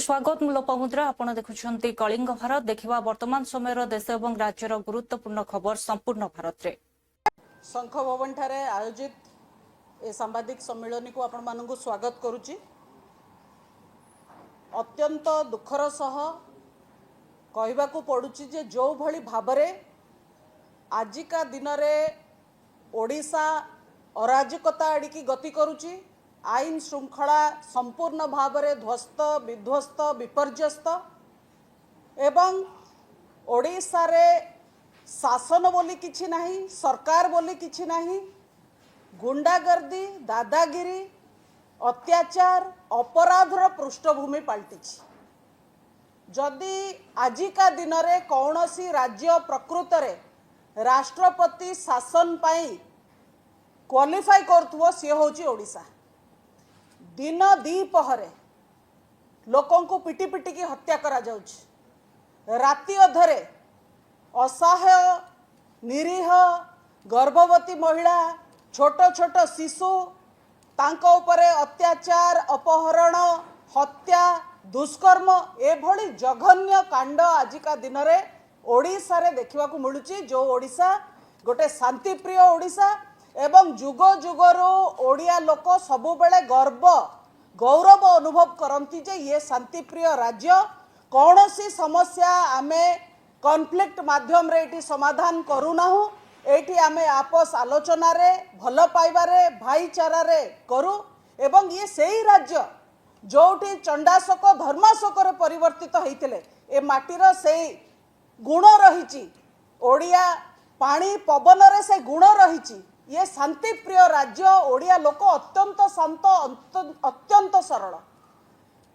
स्वागत मु लोपामुद्रा आपण देखुछंती कलिंग भारत देखिबा वर्तमान समय देश और राज्यर गुरुत्वपूर्ण खबर संपूर्ण भारत रे। शंख भवन ठारे आयोजित ए सांबादिक सम्मेलन को आपण मानक स्वागत करुच्ची। अत्यंत दुखर सह कहवाकू पड़ुची जे जो भली भाबरे आजिका दिन में ओडिशा अराजकता आड़िकी गति करुची। आईन श्रृंखला संपूर्ण भाव में ध्वस्त विध्वस्त विपर्यस्त एवं ओडिशा रे शासन बोली किछि नाही, सरकार बोली किछि नाही, गुंडागर्दी दादागिरी अत्याचार अपराधर पृष्ठभूमि पलटि। जदि आजिका दिन में कौनसी राज्य प्रकृत रे राष्ट्रपति शासन पाई क्वालिफाई करथुवो सी होची ओडिशा। दिन दीपहरे लोकों को पिटी पिटी की हत्या करा जाउछि। राति अधरे असहाय निरीह गर्भवती महिला छोट छोट शिशु तांको उपरे अत्याचार अपहरण हत्या दुष्कर्म एभली जघन्य कांड आजिका दिन में ओडिशा रे देखिबाकू मिलुछि। जो ओडिशा गोटे शांतिप्रिय ओडिशा एवं जुग जुगरू ओडिया लोक सबुबेले गर्व गौरव अनुभव करती जे ये शांतिप्रिय राज्य कौनसी समस्या आमे कॉन्फ्लिक्ट माध्यम रे एटी समाधान करूनाहु। एटी आमे आपस आलोचना रे भल पाइबारे भाईचारा रे करू एवं ये सही राज्य जोटी चंडाशोक धर्माशोक रे परिवर्तित होइतिले ए माटीर सही गुण रहिछि। ओडिया पानी पवन रे से गुण रहिछि। ये शांतिप्रिय राज्य ओडिया लोक अत्यंत शांत अत्यंत सरल।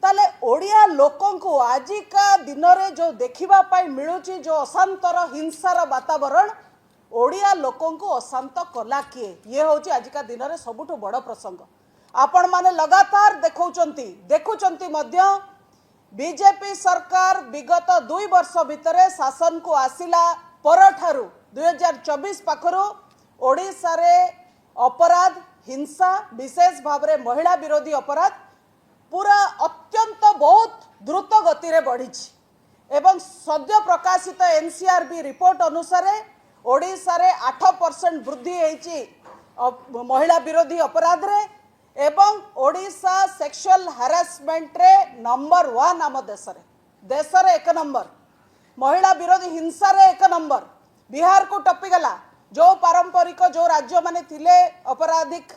ताले ओडिया लोकों को आजिका दिन में जो देखिबा पाई मिलुची जो अशांतर हिंसार वातावरण ओडिया लोकों को अशांत कला किए ये होची आजिका दिन में सबुठु बड़ प्रसंग। आपण माने लगातार देखुचंती मध्य बीजेपी सरकार विगत 2 वर्ष भितरे शासन को आसिला परठारु 2024 पाखरु ओडिशा रे अपराध हिंसा विशेष भाव में महिला विरोधी अपराध पूरा अत्यंत बहुत द्रुत गति रे बढ़ी एवं सद्य प्रकाशित एनसीआरबी रिपोर्ट अनुसार ओडिशा रे 8% वृद्धि होईची महिला विरोधी अपराध रे एवं ओडिशा सेक्सुअल हारासमेंट रे नंबर 1 आम देश रे 1 नंबर, महिला विरोधी हिंसा रे 1 नंबर। बिहार को टपी गला जो पारंपरिक जो राज्य माने थिले अपराधिक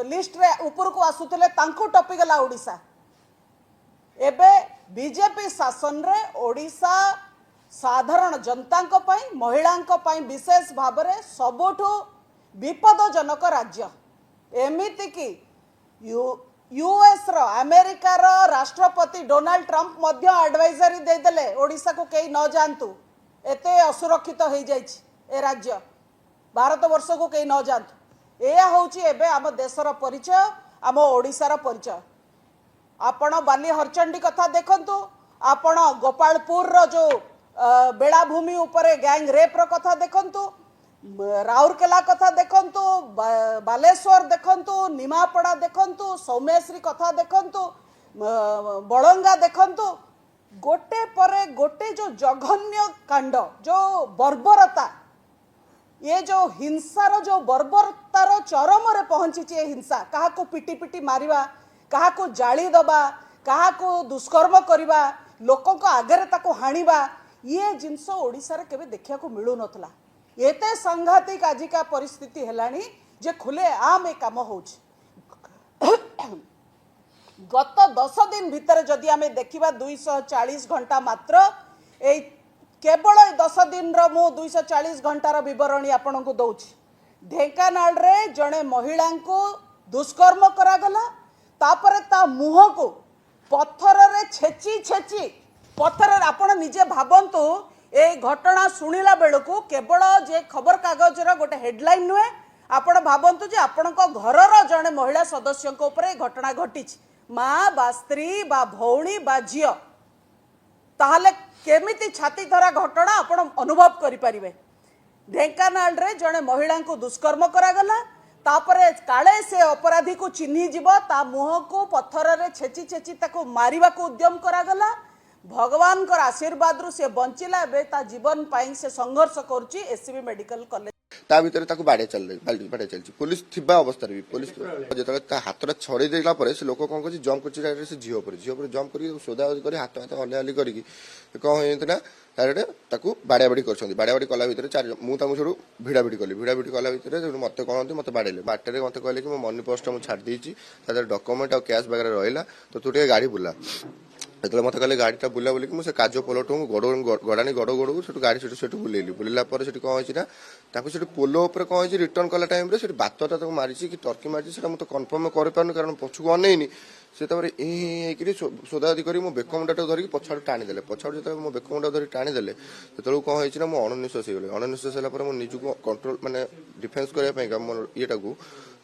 लिस्ट रे ऊपर को आसुथिले तांको टपी गला ओडिशा। एबे बीजेपी शासन रे ओडिशा साधारण जनता पई महिलांको पई विशेष भाव में सबुठु विपदजनक राज्य। एमिति कि यूएस रो अमेरिका रो राष्ट्रपति डोनाल्ड ट्रंप मध्य एडवाइजरी दे देले ओडिशा को कई न जानतु एते असुरक्षित हो जाइछि ए राज्य भारत वर्ष को कई न जानतु। यह होची एबे आम देशर परिचय आम ओडिशार परिचय। आपण बाली हरचंडी कथा देखंतु, आपण गोपालपुर रो जो बेलाभूमि उपरे गैंग रेप रो कथा देखंतु, राउरकेला कथा देखंतु, बालेश्वर देखंतु, निमापड़ा देखंतु, सौम्यश्री कथा देखंतु, बड़ंगा देखंतु, गोटे परे गोटे जो जघन्य कांड जो बर्बरता ये जो हिंसार जो बर्बरतार चरम रे पहुंची हिंसा कहा को पिटी पिटी मारिबा कहा को जाली दबा कहा को दुष्कर्म करिबा लोकों को आगरे ताको हाणिबा ये जिनस ओडिशा रे केबे देखिया को मिलु नथला। एते सांघातिक आजिका परिस्थिति हेलानी जे खुले आम ए काम होउछ। गत 10 दिन भितर जदि आमे देखिबा 240 घंटा मात्र ए केवल 10 दिन रो मु 240 घंटार विवरणी आपन को दउछि। ढेंकानाल रे जणे महिला को दुष्कर्म करा गला तापरे ता मुह को पत्थर रे छेची पत्थर आपन निजे भाबंतु ए घटना सुनिला बेलको केवल जे खबर कागज रो गोटे हेडलाइन नुहे आपन भाबंतु जे आपन को घर रो जणे महिला सदस्य को ऊपर घटना घटिछि माँ बा स्त्री बा भौणी बा झियो ताहले केमिति छाती धरा घटना आपण अनुभव करि परिबे। ढेंकानाल रे जणे महिला को दुष्कर्म करा गला तापरे काले से अपराधी को चिन्ही जीव ता मुह को पत्थर रे छेची छेची ताको मारिबा को उद्यम करागला भगवान कर आशीर्वाद रु से बंचिला एबे ता जीवन पाई से संघर्ष करूची एससीबी मेडिकल कॉलेज ता भितर ताको बाड़े चलछि पुलिस थिबा अवस्था रे पुलिस जेतले ता हातरा छड़े देला परे से लोक कोन करछि जंप करछि डायरेक्ट से झियो पर जंप करी सोदा करी हाथ हाथ हले हले करी कोन हेतना डायरेक्ट ताको बाड़े बाड़ी करछन्ती बाड़े कला भितर चार मु तामु छडू भिड़ा भिड़ी कला भितर मते कहंती मते बाड़ेले बाटरे मते कहले कि मो मनी पोस्ट मु छाड़ देछि तादर डॉक्यूमेंट और कैश वगैरह रहला तो तू टे गाड़ी बुला जो मत कहले गाड़ी बुला बोलिक मुझे काज पोलट गड़ाणी गड़ से गाड़ी से बुलेली बुलला कौन है पोलो कौन है रिटर्न कला टाइम बातटा तक मारी कि टर्की मारी मुझे कन्फर्म कर कारण पछक अनेनी से सोदादी कर मो बेकमुंडा धरिक पछाड़ टाणीदे पछाड़ जो मो बेकमुंडा धरिक टाणीदे जो कौन है मुझे अणनिश्वास हो अणनिश्वास है निजुक कंट्रोल माने डिफेन्स करने मोर ईटा को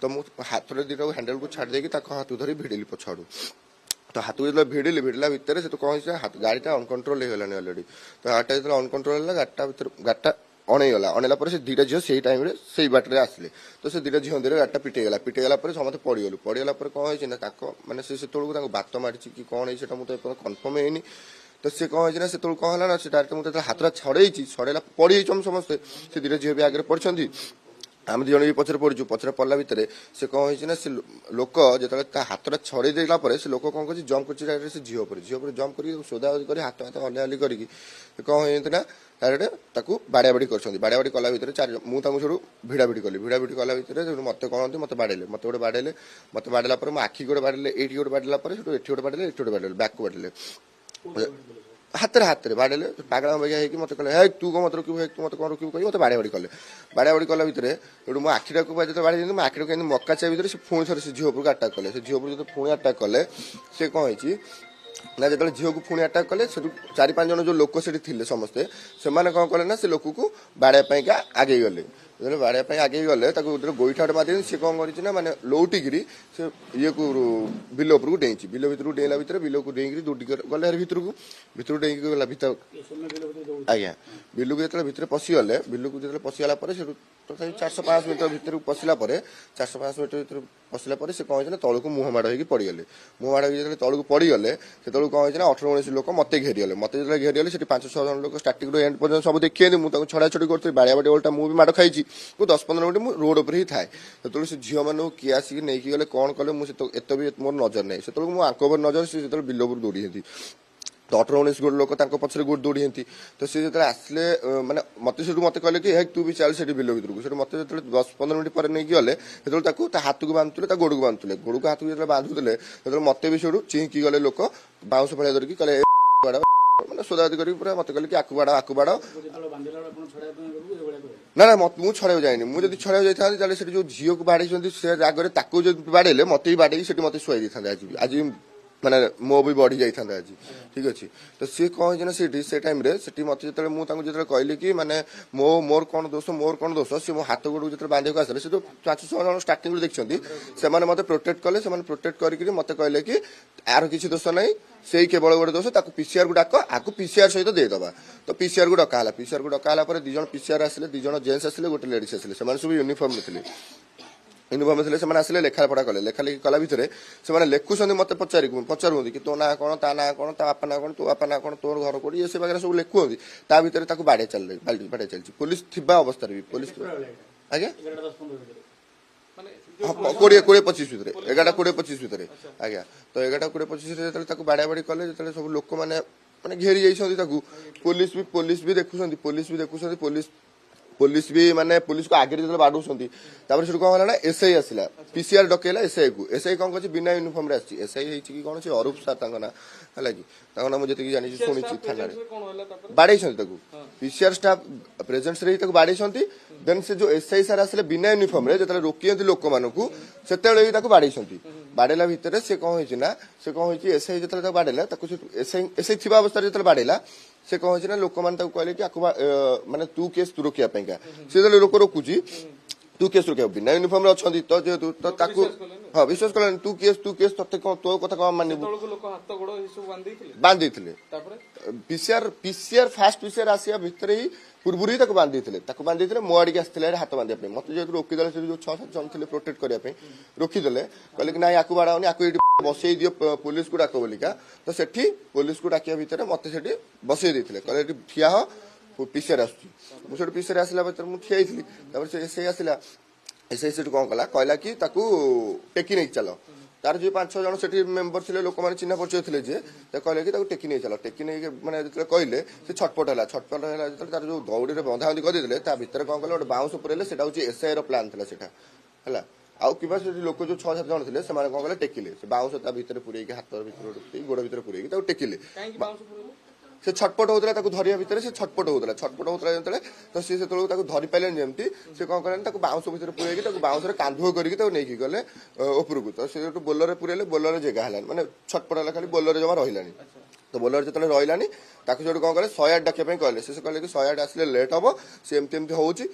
तो मुझे हाथ दीटा हैंडल को छाड़ देकी हाथ धरी भिड़िली पछाड़ू तो हाथ को जो भिड़ला भितर से तो कौन गाड़ीटा अनकंट्रोल हो गलानी अलरेडी तो गाड़ीटा जो अनकंट्रोल है गाड़ीटा अणेगला अणेला से दीटा झील से टाइम से बाटर आसले तो से दीटा झील दे गाड़ीटा पिटेगला समस्त पड़गलु पड़गला कौन है मैंने से बात मारी कि कौन है मुझे कन्फर्म है तो सी कौन है से कौन है से डायरेक्ट मुझे हाथ छड़े छड़ेला पड़ी समस्ते से दीटा झील भी आगे पड़छंती आम दिज भी पचर पड़ू पचर पड़ला भितर से कौन है से लोक जो हाथ छड़े देला से लोक कौन कर जंप कर से झील पर जंप कर सोदा कर हाथ हाथ हले हले करी कौन है डायरेक्ट ताको बाड़े बाड़ी कला भितर चार मु छड़ू भिड़ा भिड़ी कला भितर मते कहंती मते बाड़ेले मते गोटे बाड़ेले मते बाड़ेला पर मो आखि गोटे बाड़ेले एठी गोटे बाड़ेला पर एठी गोटे बाड़ेले एठी गोटे बाड़ेले बैक को बाड़ेले हाथ रे बाड़ेले पागला भैया है कि मत कहले हे तू को मत रोकिबो हे तू मत कोन रोकिबो कहि मत बाड़ी कले कला भितर एडु मो आखिटा को बाजे बाड़ी मो आखिटा के मक्का चा भितर से फोन थरे से झियो पर अटैक कले से झियो पर जो फोन अटैक कले से कोन होई ना जो झील को पुणी अटैक कले चार पांच जन जो लोक से थे समस्ते से कौन कले ना से लोक को बाड़ापा आगे गले जो बाड़ापा आगे गले गोईठा गोटे मारी सी कौन कर माने लौटिकी से ये को बिल उपरको डेई बिल भितर डेला भितर बिल को डेई दौड़ी गले भितर डेईक गला भितर आज्ञा बिल को जो भितर पशिगले बिल को जो पशिगला 405 मीटर भितर पशिला 405 मीटर भितर पशिला से कौन है तौक मुह माड़ हो पड़गले मुह माड़ जो तौक पड़गले से कौन है 18-19 लोक मत घेरीगले मत जो घेरीगले 5-6 जन लोक स्टार्टिंग एंड पर्यटन सब देखिए मुझे छड़ा छड़ी कर बाड़िया बाड़ी ओल्टा मुझे माड़ खाई 10-15 मिनट मुझे रोड पर ही थाए जो से झील मैंने किए आसिक नहीं गले कौन कले मुझे एत भी मोर नजर नहीं से मो आंक नजर से बिल पर दौड़ी तो 18-19 गोटे लोक पचर गोटे दौड़ी तो सी जो आसले मैंने मत मत कहले कि तू भी चल से बिल भितर को मत जो 10-15 मिनट पर नहीं गले जो हाथ को बांधुले गोड़ को बांधुले गोड़ को हाथ को जो बांधुले जो मत भी से चिंकी गले लोक बाउंस फड़िया धरिकी कहले मैंने सोदादी कर मत कहले कि आकु बाड़ ना मुझे छड़ा जाए मुझे छड़ा जाता जो झील को बाड़े से आगे जो बाड़े मत भी बाड़े मत शुआई था आज माने मो भी बढ़ी जाता आज ठीक अच्छे तो सी कौन है से टाइम से मत जो मुझे कहली कि माने मोर कौन दोष सी मो हाथ गोड़ जो बांधे को आसले से जो 5-6 जन स्टार्टिंग देखते से मत प्रोटेक्ट कले से प्रोटेक्ट करके मत कहले कि यार किसी दोष ना से केवल गोटे दोष पीसीआर को डाक आपको पीसीआर सहित देदबा तो पीसीआर को डकाला पीसीआर को डकाला 2 जन पीसीआर आसले 2 जन जेन्ट्स आसले गोटे लेडीज आसले सब यूनिफॉर्म थे यूनिफॉर्म थे से लेखा पढ़ा कले लेखा लेखि कला भितर से लेखुं मत पचारूँ कि तो ना कौन ता ना कौन ता बापा ना कौन तो बापा ना कौन तोर घर कौन ये से वगैरह सब लिखुंती ता भितर बाड़े चलती पुलिस थिबा अवस्था भी पुलिस आज्ञा 20-25 भितर 11-20-25 भितर आज्ञा तो 11-20-25 जो बाड़ा बाड़ी कले जो सब लोक मैंने घेरी जाती पुलिस भी देखुं पुलिस भी माने पुलिस को आगे जो बाड़ू से कौन है एसआई आसला पीसीआर डकेला एसआई कौन कर बिना यूनिफॉर्म रे एसआई कि कौन से अरूप सार ना है कि ना मुझे जानी शुणी थाना बाड़े पीसीआर स्टाफ प्रेजेंस रही बाड़े देन से जो एसआई सार आसले बिना यूनिफॉर्म रे जो रोकी लोक मानू से बाड़े बाड़ेला भितर से कौन है एसआई जो बाड़ेला एसआई थी अवस्था जो बाड़ेला से कौन है लोक मैंने कहले कि माने तू केस तू रोकिया से लोक रोकुची तू केस रोक बिना यूनिफॉर्म अच्छा तो जेहतु तो हाँ विश्वास कल तू केस ते तो कथा कौन मान बांधी पीसीआर फास्ट पीसीआर आसिया भितर ही पूर्व ही बांधी मो आड़े आसते हाथ बांधा मत जो रोकीदे जो 6-7 जन थे प्रोटेक्ट करने रोकीदे कहले कि ना या बाड़ाओनी या बसई दियो पुलिस को डाक बोलिका तो सेठी पुलिस को डाकिया भितर मत से बसई देते कहले ठिया हो पीसीआर आसुची पीसीआर आसला मुझे ठिया से एसआई आसला एसआई से कौन कला कहला कि टेकी नहीं चल तार जो 5-6 जन से मेम्बर थे लोक मैंने चिन्ह परिचय थे जे कहले कि टेकी नहीं चल टेकी नहीं मैंने जो कहले से छटपट है तार जो दौड़ी में बंधा बंधी करदे भितर कौन कले गोटे बाउंस पुरेले से एसआई प्लान था है आउ कि लोक जो 6-7 जन थे से कौन कले टेकिले से बाउंस भितर पुरे हाथ भर गोड़ भर पुरे टेकिले से छटपट होता धरिया भितर से छटपट होता जो तो सी धरी पारे जमी से कौन करें बाउंस भितर पुरे बाउंस कांधुआ करके नहीं गले उपरकू तो सी बोलर पुरेले बोलर जगह है मैंने छटपट है खाली बोलर जमा रही तो बोलर जो रही जो कौन कले 108 डाकिया कहले से कहले कि 108 आसले लेट हम सी एमती होती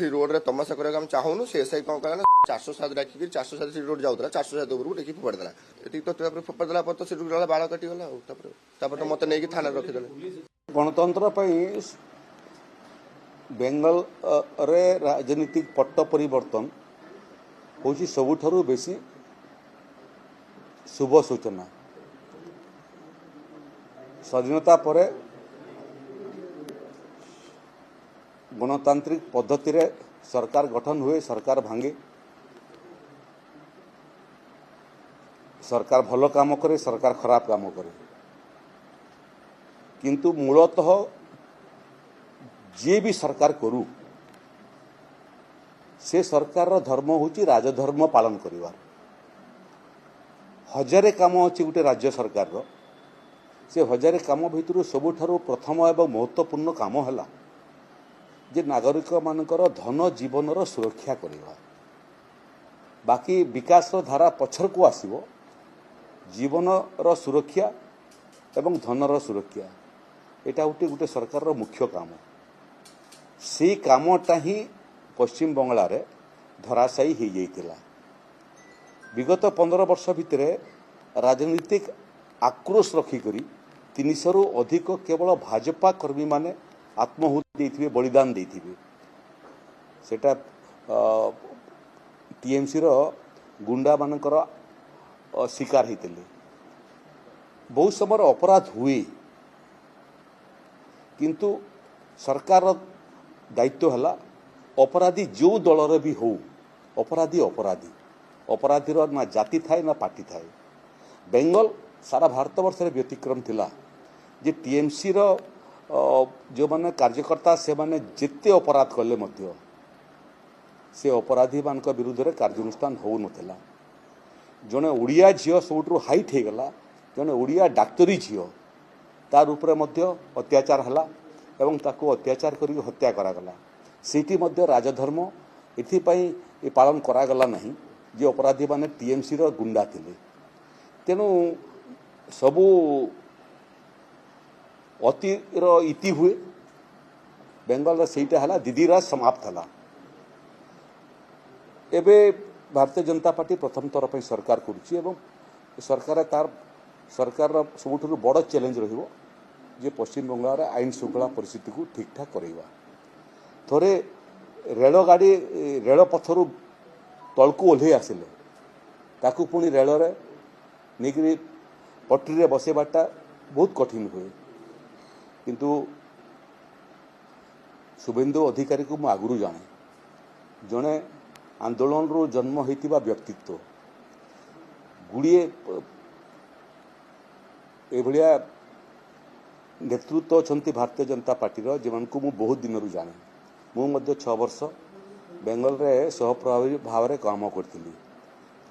रोड में तमाशा कराया चाहूनु से एसआई कौन कला 407 डाकिक 407 रोड जाऊला 407 उपरकू टेकी फोपाड़देला तो फोपाड़देला पर तो से बाड़ कटिगला तो मत नहीं थाना रखीदे गणतंत्र बेंगल रे राजनीतिक पट्ट परिवर्तन होची सबुठारु बेसी शुभ सूचना स्वाधीनता परे गणतांत्रिक पद्धति रे सरकार गठन हुए सरकार भांगे सरकार भल काम करे सरकार खराब काम करे किंतु मूलतः जे भी सरकार करू से सरकार धर्म होची राजधर्म पालन करिवार हजारे काम अच्छी गोटे राज्य सरकार रो से हजारे काम भितर सबुठारु प्रथम एवं महत्वपूर्ण काम है जे नागरिक मानकर धन जीवन रो सुरक्षा करिवा बाकी विकास रो धारा पछर को आसीबो जीवन रो सुरक्षा एवं धन रो सुरक्षा एटा गोटे सरकार रो मुख्य काम से कामटा ही पश्चिम बंगला रे धराशायी हो जाइतिला विगत 15 वर्ष भितर राजनीतिक आक्रोश रखिकरी 300 रु अधिक केवल भाजपा कर्मी माने आत्महुति देथिबे बलिदान देथिबे सेटा टीएमसी रो गुंडा मानकर शिकार होते बहुत समय अपराध हुए किंतु सरकार दायित्व है अपराधी जो दलर भी हो अपराधी अपराधी अपराधी ना जाति थाए ना पार्टी थाए बेंगल सारा भारत वर्ष व्यतिक्रम थिला जे टीएमसी रो जो माने कार्यकर्ता से माने जिते अपराध कले मध्य से अपराधी मान विरुद्ध रे कार्यानुष्ठान हो नथिला जने ओडिया झियो सबुठु हाइट हो गला जने ओडिया डाक्तरी झियो तार उपरे मध्य अत्याचार हला एवं ताको अत्याचार करी हत्या करागला सीटी मध्य राजधर्म एथि पालन करागला नहीं जे अपराधी माने टीएमसी रो गुंडा थिले तेणु सबू अति इति हुए बेंगल सेटा हला दीदीराज समाप्त हला एबे भारतीय जनता पार्टी प्रथम थर पर सरकार करुच्ची एवं सरकार तार सरकार सबुठु बड़ चैलेंज रहिबो जे पश्चिम बंगाल रे आईन श्रृंखला परिस्थिति को ठीक ठाक करवा थोड़े रेलगाड़ी रेल पथरु तलकू ओह्लई आसिले ताकू पुणी रेल रे निकरी पटरी रे बसेबाटा बहुत कठिन हुए किंतु शुभेन्दु अधिकारी को आगुरी जाने जड़े आंदोलन रू जन्म होता व्यक्तित्व गुड़िए एभलिया नेतृत्व अच्छा भारतीय जनता पार्टी जो मु बहुत दिन रू जाने मुझे 6 वर्ष बेंगल रे सहप्रभावी भाव में काम करी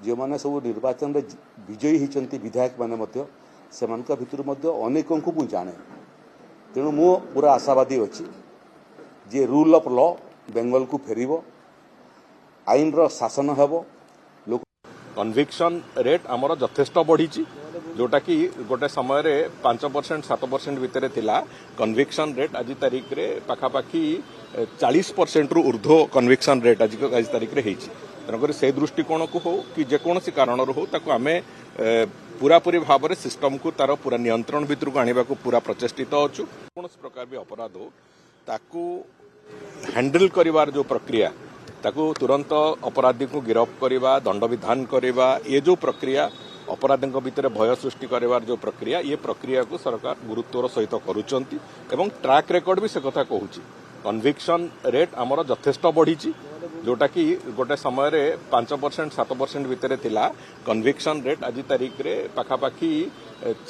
जो मैंने सब निर्वाचन रे विजयी होती विधायक मैंने से भितर अनेक को मुझे जाने तेणु मु पूरा आशावादी अच्छी जे रूल ऑफ लॉ बेंगल को फेरिबो आईन रो शासन हेबो लोक कन्विक्शन रेट आमर यथेष्ट बढ़ी जोटा कि गोटे समय रे 5% 7% भितर थिला कन्विक्शन रेट आज तारीख रे पाखापाखि 40% रु ऊर्ध्व कन्विक्शन रेट आज तारीख रे हेछि तेणुकर से दृष्टिकोण को हो कि जेकोसी कारण हो ताको आमे पूरापूरी भाव में सिस्टम को तार पूरा नियंत्रण भितर को आने को पूरा प्रचेषित अच्छु कौन प्रकार भी अपराध हो ताकू हैंडल करिवार जो प्रक्रिया ताकू तुरंत अपराधी को गिरफ्त करवा दंड विधान करवा ये जो प्रक्रिया अपराधी भितर भय सृष्टि करिवार जो प्रक्रिया ये प्रक्रिया को सरकार गुरुत्वर सहित करुचंती एवं ट्रैक रेकर्ड भी से कथा कहूची कन्विक्शन रेट आमर यथेष्ट बढ़ी जोटा कि गोटे समय 5% 7% भितर थिला कन्विक्शन रेट आज तारीख रे पाखापाखि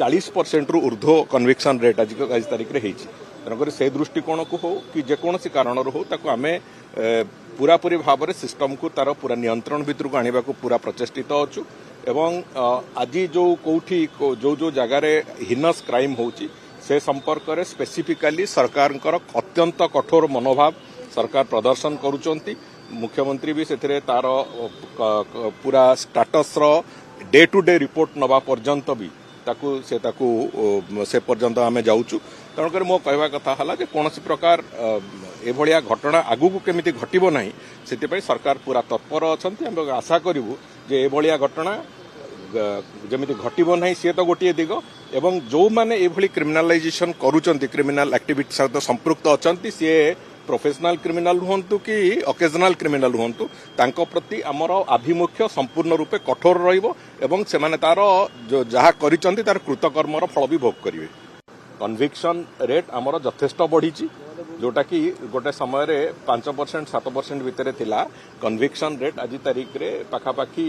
40% रु ऊर्ध्व कन्विक्शन रेट आज तारीख रे हेची तेणुकर से दृष्टिकोण को हो कि जेकोसी कारण हो ताको आमे पूरापूरी भाव में सिस्टम को तार पूरा नियंत्रण भितर को आने को पूरा प्रचेषित अच्छु एवं आज जो कौटी जो जगार हिनस क्राइम होची से संपर्क में स्पेसिफिकाली सरकार अत्यंत कठोर मनोभाव सरकार प्रदर्शन करुचंती मुख्यमंत्री भी से तार पूरा status day to day report नवा पर्यंत भी से पर्यंत आमे जाऊचु तेणुकर मो कहवा कथा हला जे कौन प्रकार एभलिया घटना आगु को केमिति घटिबो नाही सेति सरकार पूरा तत्पर अछंती हम आशा करिवु जे एभलिया घटना जमिति घटिबो नाही से तो गोटे दिग एवं जो माने एभली क्रिमिनलाइजेशन करूचंती क्रिमिनल एक्टिविटी सहित संपृक्त अछंती से प्रोफेशनल क्रिमिनल हुंतु कि ओकेजनाल क्रिमिनल हुंतु तांको प्रति हमर आभिमुख्य संपूर्ण रूपे कठोर रहिबो एवं से माने तार जो जहा करिचंती तार कृतकर्मर फल भी भोग करिवे कन्विक्शन रेट आमर यथेष्ट बढ़ी जोटा कि गोटे समय 5% 7% भितर थिला कन्विक्शन रेट आज तारीख रे पाखापाखि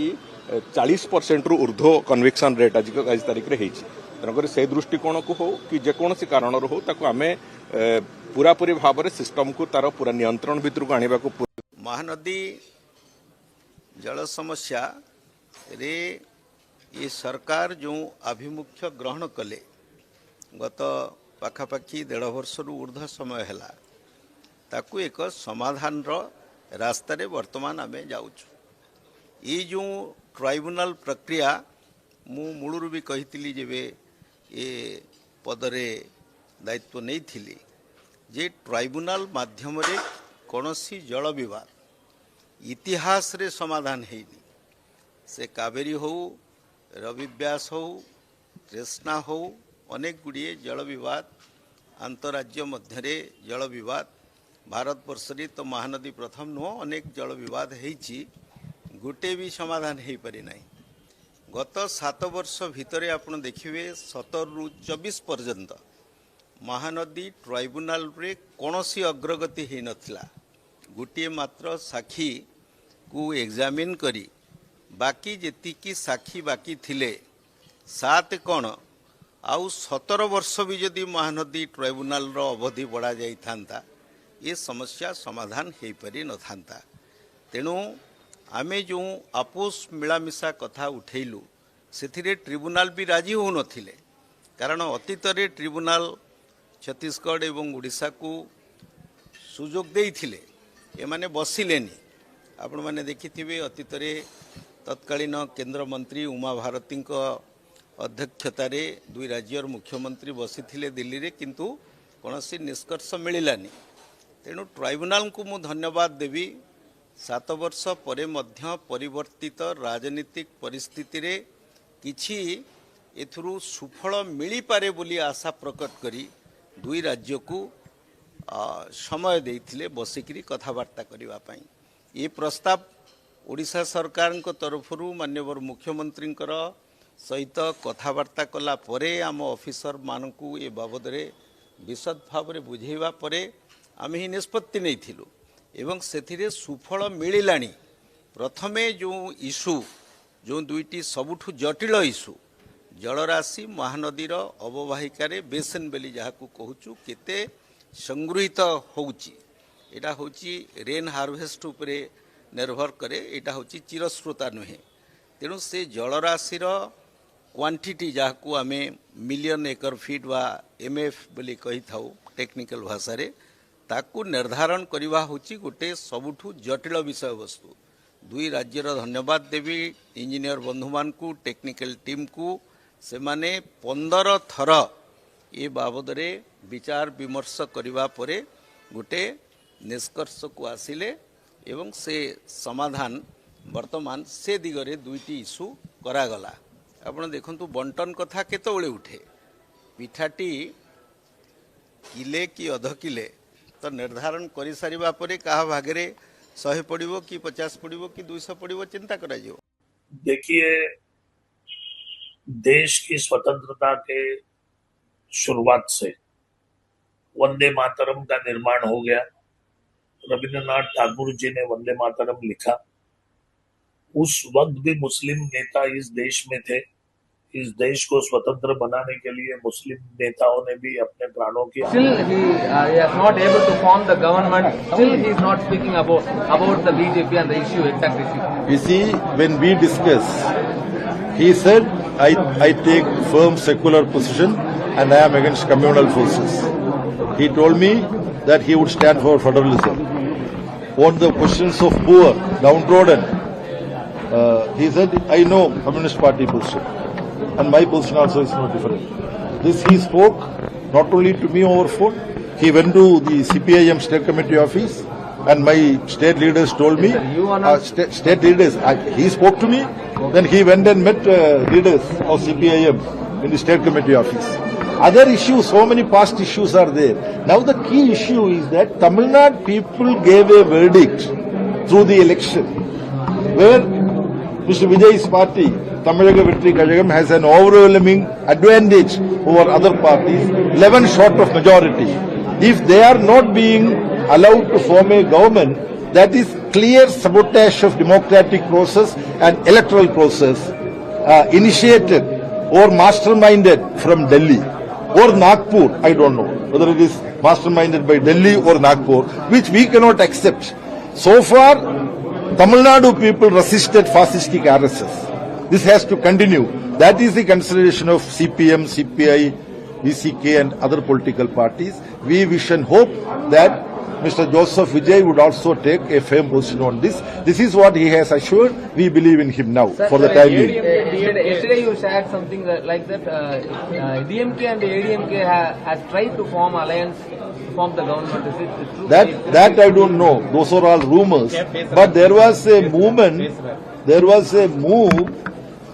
40% रु ऊर्ध्व कन्विक्शन रेट आज तारीख रे हेची तेणुकर से दृष्टिकोण को हो कि जेकोसी कारण हो ताको आमे पूरापूरी भाव में सिस्टम को तार पूरा नियंत्रण भितर को आने को महानदी जल समस्या रे ये सरकार जो आभिमुख्य ग्रहण कले गत पाखापाखि 1.5 वर्ष ऊर्ध्व समय है ताकू एक समाधान रास्ता रे वर्तमान आम जाऊँ ये जो ट्राइब्यूनल प्रक्रिया मु मूलरू भी कही जेबे ये पदरे दायित्व नहीं थिली जे ट्राइब्यूनल माध्यम रे कौनसी जल विवाद इतिहास रे समाधान हेनी से कावेरी हो रवि व्यास हो कृष्णा हो अनेक गुड़िए जल विवाद अंतराज्य मध्य जल विवाद भारत वर्ष तो महानदी प्रथम नुह अनेक जल विवाद हेची गोटे भी समाधान हो पारि नाही गत 7 वर्ष भितरे आपण देखिए 17 रु 24 पर्यंत महानदी ट्राइब्यूनल रे कौनसी अग्रगति हो नथिला गोटे मात्र साक्षी को एग्जामिन करी बाकी जेतिकी साक्षी बाकी थिले 7 कौन आउ 17 वर्ष भी जदि महानदी ट्राइब्यूनल रो अवधि बढ़ा जाई थांता ये समस्या समाधान हो पारि न थांता तेणु आमे जो आपोस मिलामिशा कथा उठेलु से ट्रिब्यूनल भी राजी हो नथिले कारण अतीत रे ट्रिब्यूनल छत्तीसगढ़ एवं ओडिशा को सुजोग देइथिले एमाने बसिलेनी आपण माने देखिथिबे अतीत रे तत्कालीन केंद्र मंत्री उमा भारती अध्यक्षतार 2 राज्यर मुख्यमंत्री बसिथिले दिल्ली रे किंतु कौनसी निष्कर्ष मिलानी तेणु ट्राइब्यूनल को मु धन्यवाद देवी 7 वर्ष परे मध्य परिवर्तित राजनीतिक परिस्थिति रे किछि एथुरु सुफल मिली पारे बोली आशा प्रकट करी 2 राज्य को समय देइथिले बसिकरी कथावार्ता करिवा पई ये प्रस्ताव ओडिशा सरकार तरफरु माननीय मुख्यमंत्री सहित कथावार्ता कला परे आम ऑफिसर मानकू ये बाबद रे विशद भाव में बुझेवा परे आम ही निष्पत्ति नहीं थिलु एवं सेथिरे सुफल मिलिलानी प्रथमे जो इशू जो 2टी सबुठु जटिल इशू जलराशि महानदीर अववाहिकार बेसिन बेली जहाँ कहूँ केते संगृहित होउची एटा होची रेन हार्वेस्ट उपरे निर्भर करे एटा होची चिरस्रोता नुहे तेणु से जलराशिर क्वांटिटी जहाँ को आम मिलियन एकर फीट वा MF बोली कही थाउ टेक्निकल भाषा रे ताकू निर्धारण करवा होची गोटे सबुठु जटिल विषय वस्तु 2 राज्यर धन्यवाद देवी इंजीनियर बंधु मान को टेक्निकल टीम को से माने 15 थर ये बाबद रे विचार विमर्श करवा परे गोटे निष्कर्ष को आसिले एवं से समाधान वर्तमान से दिगरे 2टी इशू करागला ଆପଣ ଦେଖନ୍ତୁ ବଣ୍ଟନ କଥା କେତେବେଳେ ଉଠେ ପିଠାଟି କିଲେ କି ଅଧ କିଲେ ତ ନିର୍ଦ୍ଧାରଣ କରିସାରିବା ପରେ କାହା ଭାଗରେ 100 ପଡ଼ିବ କି 50 ପଡ଼ିବ कि 200 पड़ो चिंता करा। देखिए, देश की स्वतंत्रता के शुरुआत से वंदे मातरम का निर्माण हो गया। रविंद्रनाथ ठाकुर जी ने वंदे मातरम लिखा। उस वक्त भी मुस्लिम नेता इस देश में थे। इस देश को स्वतंत्र बनाने के लिए मुस्लिम नेताओं ने भी अपने प्राणों की Still he is not able to form the government. Still he is not speaking about the BJP and the issue, exact issue. You see, when we discuss, he said, I take firm secular position and I am against communal forces. He told me that he would stand for federalism. On the questions of poor, downtrodden, he said, I know Communist Party position. And my position also is no different. This he spoke not only to me over phone, he went to the CPIM State Committee office and my state leaders told me, state leaders, he spoke to me, then he went and met leaders of CPIM in the State Committee office. Other issues, so many past issues are there. Now the key issue is that Tamil Nadu people gave a verdict through the election where Mr. Vijay's party, Tamilnaga Vetri Kazhagam, has an overwhelming advantage over other parties, 11 short of majority. If they are not being allowed to form a government, that is clear sabotage of democratic process and electoral process initiated or masterminded from Delhi or Nagpur, I don't know whether it is masterminded by Delhi or Nagpur, which we cannot accept. So far, Tamil Nadu people resisted fascistic RSS. This has to continue. That is the consideration of CPM, CPI, VCK and other political parties. We wish and hope that Mr. Joseph Vijay would also take a firm position on this. This is what he has assured. We believe in him now for the time being. Yesterday you shared something like that. DMK and the ADMK had tried to form alliance, form the government. Is it true? That I don't know. Those are all rumors. But there was a movement. There was a move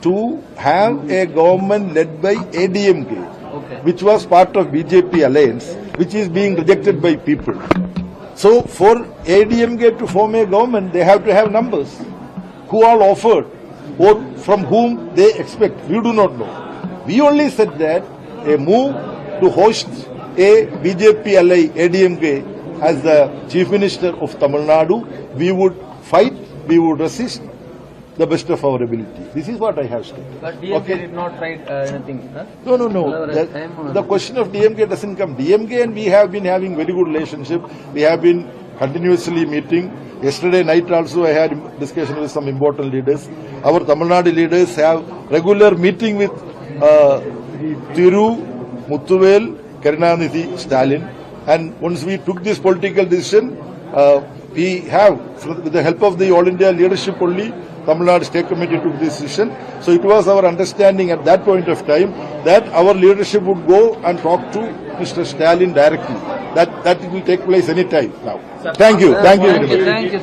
to have a government led by ADMK, which was part of BJP alliance, which is being rejected by people. So for ADMK to form a government, they have to have numbers. Who all offered or from whom they expect, we do not know. We only said that a move to host a BJP ally ADMK as the Chief Minister of Tamil Nadu, we would fight, we would resist the best of our ability. This is what I have said. But DMK did not try anything. Huh? No. The question of DMK doesn't come. DMK and we have been having very good relationship. We have been continuously meeting. Yesterday night also I had discussion with some important leaders. Our Tamil Nadu leaders have regular meeting with Thiru, Muthuvel, Karunanidhi, Stalin. And once we took this political decision, we have, with the help of the All India leadership only, Tamil Nadu State Committee took this decision. So it was our understanding at that point of time that our leadership would go and talk to Mr. Stalin directly. That it will take place any time now. Thank you very much. Thank you.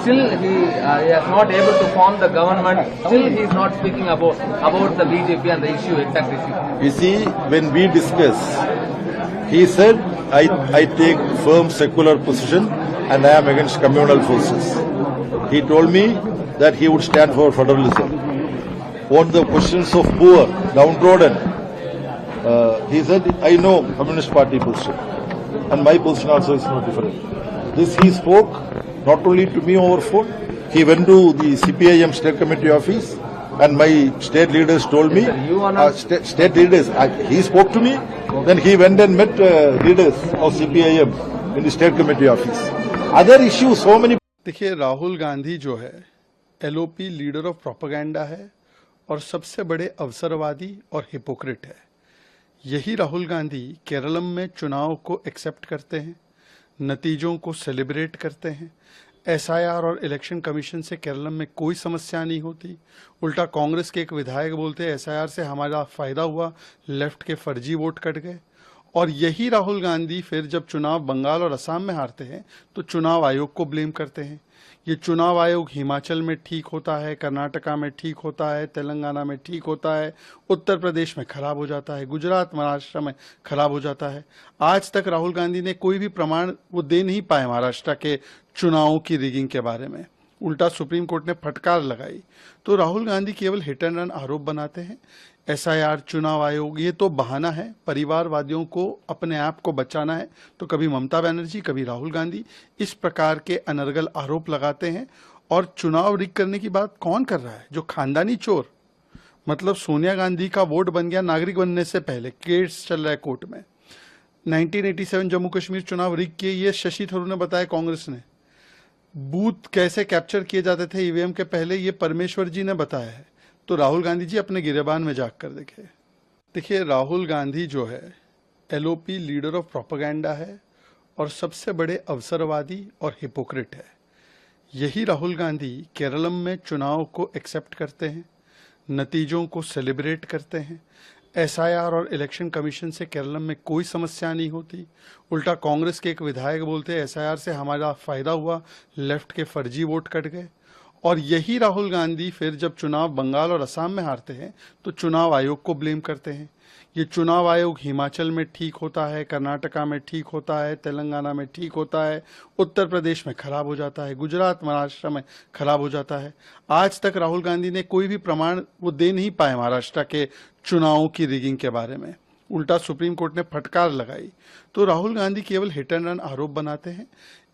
Still he is not able to form the government. Still he is not speaking about the BJP and the issue, exact issue. You see, when we discuss, he said, I take firm secular position and I am against communal forces. He told me that he would stand for federalism. On the questions of poor, downtrodden, he said, I know Communist Party position. And my position also is no different. This he spoke not only to me over phone, he went to the CPIM State Committee office and my state leaders told me, state leaders, he spoke to me, then he went and met leaders of CPIM in the State Committee office. Other issues, so many. देखिए, राहुल गांधी जो है LOP leader of propaganda है और सबसे बड़े अवसरवादी और hypocrite है। यही राहुल गांधी केरलम में चुनाव को एक्सेप्ट करते हैं, नतीजों को सेलिब्रेट करते हैं। एसआईआर और इलेक्शन कमीशन से केरलम में कोई समस्या नहीं होती। उल्टा कांग्रेस के एक विधायक बोलते हैं एसआईआर से हमारा फायदा हुआ, लेफ्ट के फर्जी वोट कट गए। और यही राहुल गांधी फिर जब चुनाव बंगाल और असम में हारते हैं तो चुनाव आयोग को ब्लेम करते हैं। ये चुनाव आयोग हिमाचल में ठीक होता है, कर्नाटका में ठीक होता है, तेलंगाना में ठीक होता है, उत्तर प्रदेश में खराब हो जाता है, गुजरात महाराष्ट्र में खराब हो जाता है। आज तक राहुल गांधी ने कोई भी प्रमाण वो दे नहीं पाए महाराष्ट्र के चुनावों की रिगिंग के बारे में। उल्टा सुप्रीम कोर्ट ने फटकार लगाई। तो राहुल गांधी केवल हिट एंड रन आरोप बनाते हैं। एसआईआर, चुनाव आयोग, ये तो बहाना है। परिवारवादियों को अपने आप को बचाना है तो कभी ममता बनर्जी, कभी राहुल गांधी इस प्रकार के अनर्गल आरोप लगाते हैं। और चुनाव रिग करने की बात कौन कर रहा है? जो खानदानी चोर, मतलब सोनिया गांधी का वोट बन गया नागरिक बनने से पहले, केस चल रहा है कोर्ट में। 1987 जम्मू कश्मीर चुनाव रिग किए, ये शशि थरूर ने बताया कांग्रेस ने। बूथ कैसे कैप्चर किए जाते थे ईवीएम के पहले, ये परमेश्वर जी ने बताया है। तो राहुल गांधी जी अपने गिरेबान में जाग कर देखिए राहुल गांधी जो है एलओपी लीडर ऑफ प्रोपेगेंडा है और सबसे बड़े अवसरवादी और हिपोक्रेट है। यही राहुल गांधी केरलम में चुनाव को एक्सेप्ट करते हैं, नतीजों को सेलिब्रेट करते हैं। एसआईआर और इलेक्शन कमीशन से केरलम में कोई समस्या नहीं होती। उल्टा कांग्रेस के एक विधायक बोलते हैं एसआईआर से हमारा फायदा हुआ, लेफ्ट के फर्जी वोट कट गए। और यही राहुल गांधी फिर जब चुनाव बंगाल और असम में हारते हैं तो चुनाव आयोग को ब्लेम करते हैं। ये चुनाव आयोग हिमाचल में ठीक होता है, कर्नाटका में ठीक होता है, तेलंगाना में ठीक होता है, उत्तर प्रदेश में खराब हो जाता है, गुजरात महाराष्ट्र में खराब हो जाता है। आज तक राहुल गांधी ने कोई भी प्रमाण वो दे नहीं पाए महाराष्ट्र के चुनावों की रिगिंग के बारे में। उल्टा सुप्रीम कोर्ट ने फटकार लगाई। तो राहुल गांधी केवल हिट एंड रन आरोप बनाते हैं।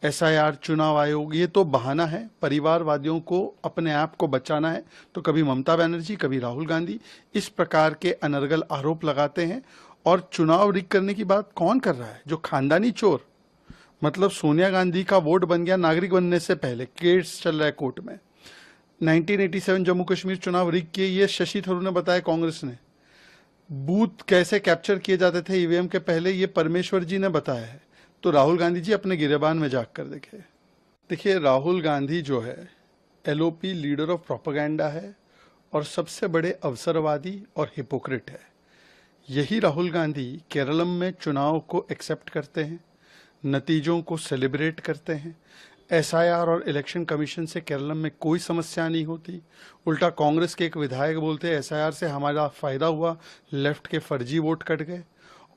एसआईआर, चुनाव आयोग, ये तो बहाना है। परिवारवादियों को अपने आप को बचाना है तो कभी ममता बनर्जी, कभी राहुल गांधी इस प्रकार के अनर्गल आरोप लगाते हैं। और चुनाव रिग करने की बात कौन कर रहा है? जो खानदानी चोर, मतलब सोनिया गांधी का वोट बन गया नागरिक बनने से पहले, केस चल रहा है कोर्ट में। 1987 जम्मू कश्मीर चुनाव रिग किए, ये शशि थरूर ने बताया कांग्रेस ने। बूथ कैसे कैप्चर किए जाते थे ईवीएम के पहले, ये परमेश्वर जी ने बताया है। तो राहुल गांधी जी अपने गिरेबान में जाग कर देखिए राहुल गांधी जो है एलओपी लीडर ऑफ प्रोपेगेंडा है और सबसे बड़े अवसरवादी और हिपोक्रेट है। यही राहुल गांधी केरलम में चुनाव को एक्सेप्ट करते हैं, नतीजों को सेलिब्रेट करते हैं। एसआईआर और इलेक्शन कमीशन से केरलम में कोई समस्या नहीं होती। उल्टा कांग्रेस के एक विधायक बोलते हैं एसआईआर से हमारा फायदा हुआ, लेफ्ट के फर्जी वोट कट गए।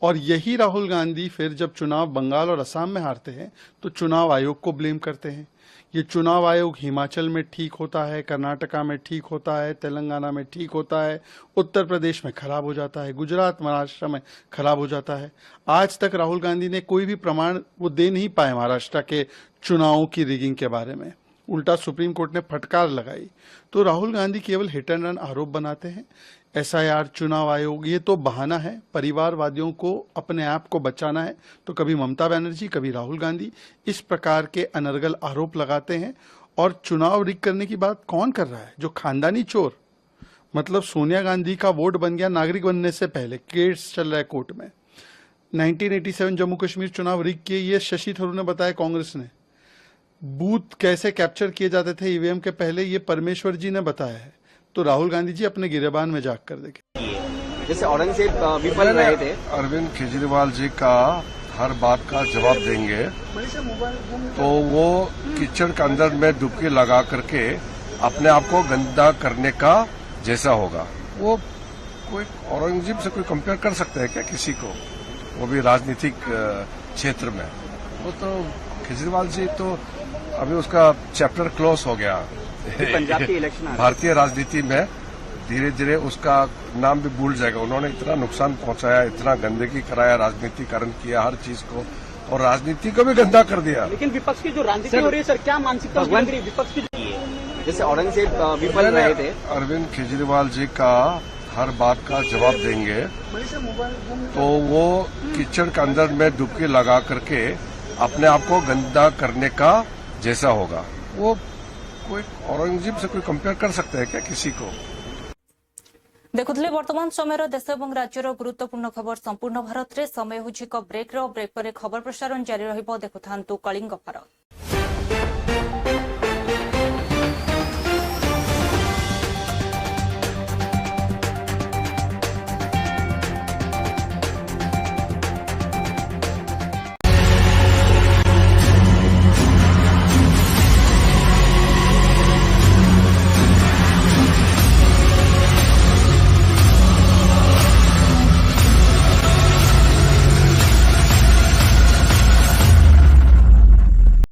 और यही राहुल गांधी फिर जब चुनाव बंगाल और असम में हारते हैं तो चुनाव आयोग को ब्लेम करते हैं। ये चुनाव आयोग हिमाचल में ठीक होता है, कर्नाटका में ठीक होता है, तेलंगाना में ठीक होता है, उत्तर प्रदेश में खराब हो जाता है, गुजरात महाराष्ट्र में खराब हो जाता है। आज तक राहुल गांधी ने कोई भी प्रमाण वो दे नहीं पाए महाराष्ट्र के चुनावों की रिगिंग के बारे में। उल्टा सुप्रीम कोर्ट ने फटकार लगाई। तो राहुल गांधी केवल हिट एंड रन आरोप बनाते हैं। एसआईआर, चुनाव आयोग, ये तो बहाना है। परिवारवादियों को अपने आप को बचाना है तो कभी ममता बनर्जी, कभी राहुल गांधी इस प्रकार के अनर्गल आरोप लगाते हैं। और चुनाव रिग करने की बात कौन कर रहा है? जो खानदानी चोर, मतलब सोनिया गांधी का वोट बन गया नागरिक बनने से पहले, केस चल रहा है कोर्ट में। 1987 जम्मू कश्मीर चुनाव रिग किए, ये शशि थरूर ने बताया कांग्रेस ने। बूथ कैसे कैप्चर किए जाते थे ईवीएम के पहले, ये परमेश्वर जी ने बताया है। तो राहुल गांधी जी अपने गिरेबान में जाग कर जैसे औरंगजेब विफल रहे थे, अरविंद केजरीवाल जी का हर बात का जवाब देंगे तो वो कीचड़ के अंदर में डुबकी लगा करके अपने आप को गंदा करने का जैसा होगा। वो कोई औरंगजेब से कोई कंपेयर कर सकते हैं क्या किसी को? वो भी राजनीतिक क्षेत्र में। वो तो केजरीवाल जी तो अभी उसका चैप्टर क्लोज हो गया। पंजाब के इलेक्शन भारतीय राजनीति में धीरे धीरे उसका नाम भी भूल जाएगा। उन्होंने इतना नुकसान पहुंचाया, इतना गंदगी कराया, राजनीतिकरण किया हर चीज को, और राजनीति को भी गंदा कर दिया। लेकिन विपक्ष की जो राजनीति हो रही है सर, क्या मानसिकता विपक्ष की? जैसे औरंगजेब विफल रहे थे, अरविंद केजरीवाल जी का हर बात का जवाब देंगे तो वो कीचड़ के अंदर में डुबकी लगा करके अपने आप को गंदा करने का जैसा होगा। वो कोई औरंगजेब से कोई कंपेयर कर सकते हैं क्या किसी को? देखुले वर्तमान समय देश और राज्यर गुरुत्वपूर्ण खबर संपूर्ण भारत में। समय हो ब्रेक पर खबर प्रसारण जारी रहिबो। देखुथांतु कलिंग भारत।